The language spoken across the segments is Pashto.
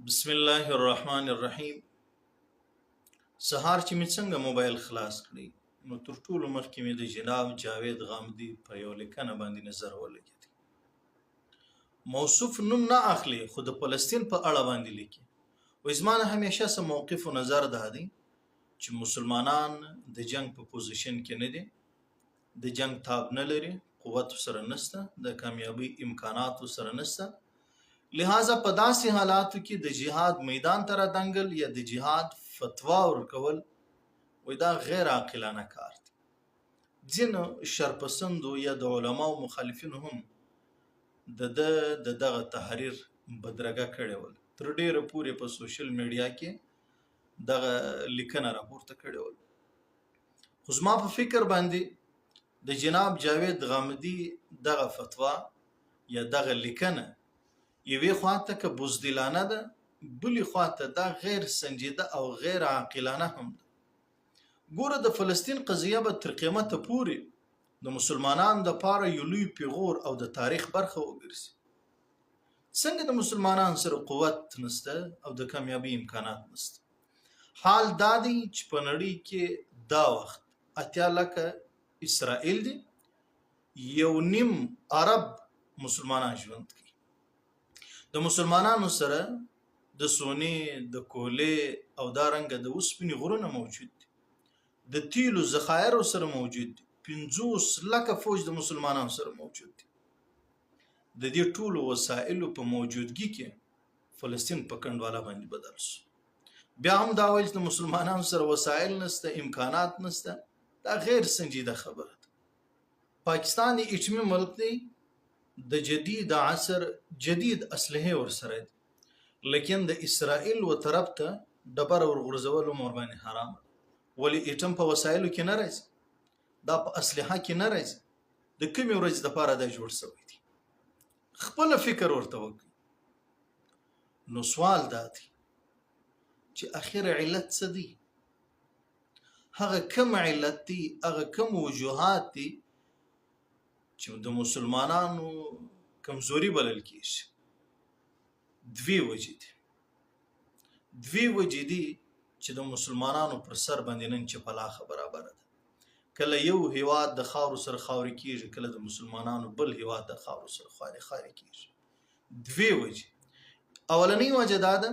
بسم الله الرحمن الرحیم. سهار چې مې څنګه موبایل خلاص کړی نو تر ټولو مخکې مې د جناب جاوید غامدي په یو لیکنه باندې نظر ولګید. موصوف نوم نه اخلي خو د فلسطین په اړه باندې لیکي. و زمانه همیشه سم موقف و نظر ده دی چې مسلمانان د جنگ په پوزیشن کې نه دي، د جنگ تاب نه لري، قوت سره نشته، د کامیابی امکانات سره نشته. لہذا په داسې حالاتو کې د جهاد میدان ته دنګل یا د جهاد فتوا ورکول وای دا غیر عاقلانه کار دی. ځینو شرپسندو یا د علماو مخالفین هم دغه تحریر بدرګه کړی ول، تر ډیره پورې په سوشل میډیا کې دغه لیکنه راپورته کړی ول. خو زما په فکر باندې د جناب جاوید غامدي دغه فتوا یا دغه لیکنه یوې خواته که بزدلانه ده، بلې خواته دا غیر سنجیده او غیر عاقلانه هم ده. ګوره د فلسطین قضیه به تر قیامته پورې د مسلمانانو دپاره یو لوی پیغور او د تاریخ برخه وګرځي. څنګه د مسلمانانو سره قوت نشته او د کامیابی امکانات نشته. حال دا دی چې په نړۍ کې دا وخت 80 لکه اسرائیل دی، 1.5 عرب مسلمانان ژوند کوي. د مسلمانانو سره د سونې، د کولې او دارنګه د اوسپنې غرونه موجود دي، د تیلو ذخایر سره موجود دي، 50 لکه فوج د مسلمانانو سره موجود دي. د دې ټولو وسایلو په موجودګي کې فلسطین په کنډواله باندې بدل شو. بیا هم دا وایي چې د مسلمانانو سره وسایل نشته، امکانات نشته، دا غیر سنجیده خبره ده. پاکستان ایټمي ملک دی، د جدید عصر جدید اسلحه ورسره دي، لیکن د اسرائیل و طرف ته ډبره ورغورځول عمر باندې حرام. ولی ایټم په وسایلو کې نه راځي، دا په اسلحه کې نه راځي. د کومې ورځې دپاره دا جوړ شوی دی؟ خپل فکر ورته وکړي. نو سوال دا دی چې اخر علت څه دی؟ هغه کوم علت دی، هغه کوم وجوهات دي چې د مسلمانانو کمزوري بلل کېږي؟ دوی وجې دي چې د مسلمانانو پر سر باندې نن چپلاخه برابره ده. کله یو هیواد د خاورو سره خاورې کېږي، کله د مسلمانانو بل هیواد د خاورو سره خاورې کېږي. دوی وجې. اولنۍ وجه دا ده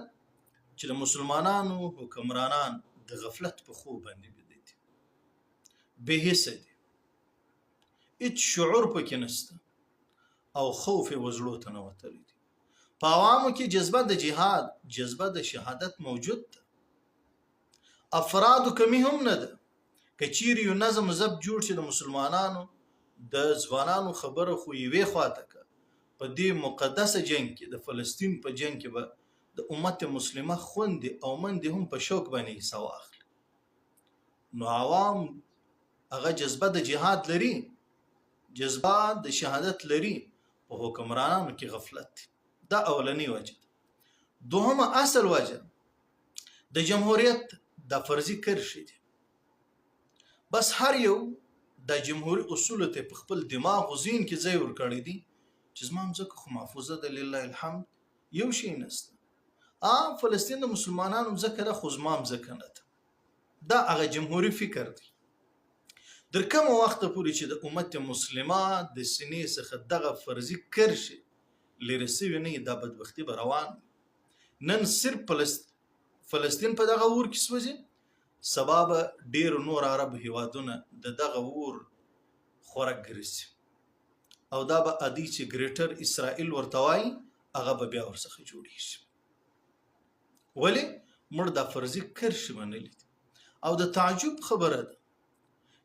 چې د مسلمانانو حکمرانان د غفلت په خوب باندې بیده دي، بې حسه دي، هیڅ شعور پکې نشته او خوف وزړو ته نوتلی دي. په عوامو کې جذبه د جهاد، جذبه د شهادت موجود ده. افرادو کمی هم نه ده. که چیرې یو نظم ضبط جوړ شي د مسلمانانو د ځوانانو خبره خو یوې خواته که په دې مقدسه جنگ کې د فلسطین په جنگ کې به د امت مسلمه خوندې او مندې هم په شوق باندې حصه واخلي. نو عوام هغه جذبه د جهاد لري، جذبه د شهادت لري، په حکمرانانو کې غفلت دی. دا اولنی وجه ده. دوهمه اصل وجه د جمهوریت د فرضي کرښې دي. بس هر یو د جمهوری اصول ته په خپل دماغ او ذهن کې ځای ورکړی دی چې زما مځکه خو محفوظه ده، لله الحمد، یو شی نشته. فلسطین د مسلمانانو مځکه ده خو زما مځکه نه ده. دا هغه جمهوری فکر دی. در کوم وخت پورې چې د امت مسلمه د سینې څخه دغه فرضي کرښې لرې سوي نه، دا بدبختي به روان. نن صرف فلسطین په دغه اور کې سوځي، سبا به ډېر نور عرب هیوادونه د دغه اور خوراک ګرځي او دا به ادي چې ګریټر اسرائیل ورته وایي هغه به بیا ورڅخه جوړیږي. ولې؟ مړ دا فرضي کرښې منلي دي. او د تعجب خبره ده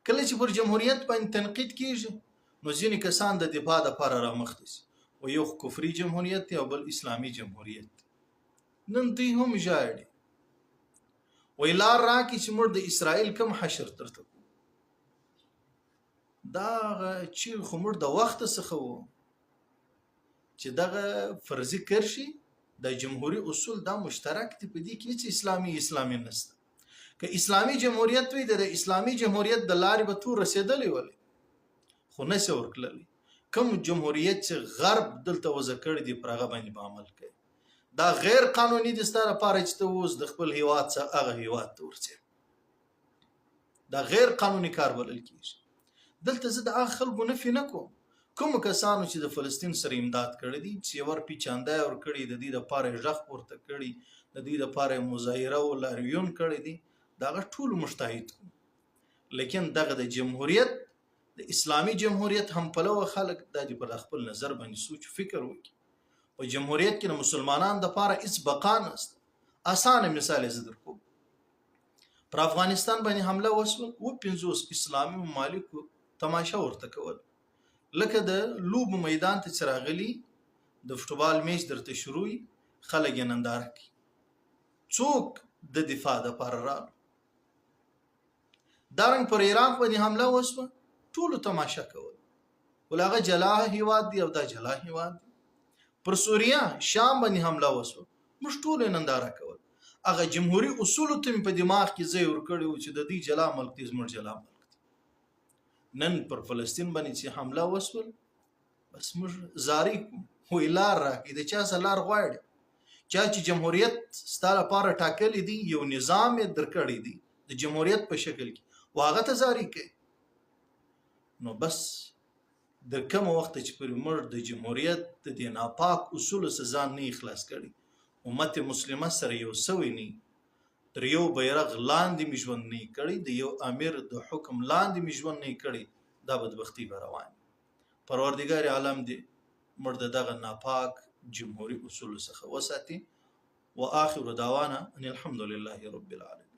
کله چې پر جمهوریت باندې تنقید کیږي نو ځینې کسان د دفاع دپاره رامخته شي و یو کفري جمهوریت دی او بل اسلامي جمهوریت دی. نن دوی هم ژاړي وایي لار راکړي چې موږ د اسرائیل کم حشر درته کوو. دا چیغې خو موږ د وخته څخه وو چې دغه فرضي کرښې د جمهوري اصول دا مشترک دي، په دې کې هیڅ اسلامي نشته. که اسلامي جمهوریت وي د اسلامي جمهوریت د لارې به تور رسېدلی ولې، خو نشي ورکړلی. کوم جمهوریت چې غرب دلته وضع کړی دی پر هغه باندې به عمل کوي. دا غیر قانوني دي ستا لپاره چې ته اوس د خپل هیواد څخه هغه هیواد ته ورځې. دا غیر قانوني کار بلل کېږي. دلته زه د هغه خلکو نفي نه کوم، کومو کسانو چې د فلسطین سره امداد کړی دي، چې ورپی چاندای ورکړي، د دې دپاره یې غږ پورته کړي، د دې دپاره یې مظاهره او لاریون کړی دي، د هغه ټولو موږ تایید کوو. لیکن دغه د جمهوریت، د اسلامي جمهوریت هم پلوه خلک دا دې پر خپل نظر باندې سوچ فکر وکړي. په جمهوریت کې د مسلمانانو دپاره هېڅ بقا نشته. اسانه مثال یې زه در کوم. پر افغانستان باندې حمله وشوه، 50 اسلامي ممالکو تماشه ورته کول. لکه د لوبو میدان ته چې راغلي د فوټبال میچ درته شروع وي، خلک یې ننداره کوي. څوک د دفاع دپاره راغلو. دارنګ پر عراق باندې حمله وشوه، ټولو تماشه کول، ول هغه جلا هیواد دی او دا جلا هیواد دی. پر سوریه شام باندې حمله وشوه، موږ ټولو یې ننداره کول. هغه جمهوري اصولو ته مې په دماغ کې ځای ورکړی و چې د دې جلا ملک دی زموږ جلا ملک دی. نن پر فلسطین باندې چې حمله وشول، بس موږ زارۍ کوو، وایي لار راکړئ. د چا څه لار غواړي؟ چا چې جمهوریت ستا لپاره ټاکلی دی، یو نظام یې درکړی دی د جمهوریت په شکل کې، و هغه ته زارۍ کوي. نو بس د کومه وخته چې پرې موږ د جمهوریت د دې ناپاک اصولو څخه ځان نه اخلاص کړي، امت مسلمه سره یو سوی نه، تر یو بیرغ لاندې مې ژوند نه کړی، د یو امیر د حکم لاندې مې ژوند نه کړی، دا بدبختي به روان. پروردګار عالم دې موږ د دغه ناپاک جمهوري اصولو څخه وساتي. واخر دعوانا ان الحمد لله رب العالمين.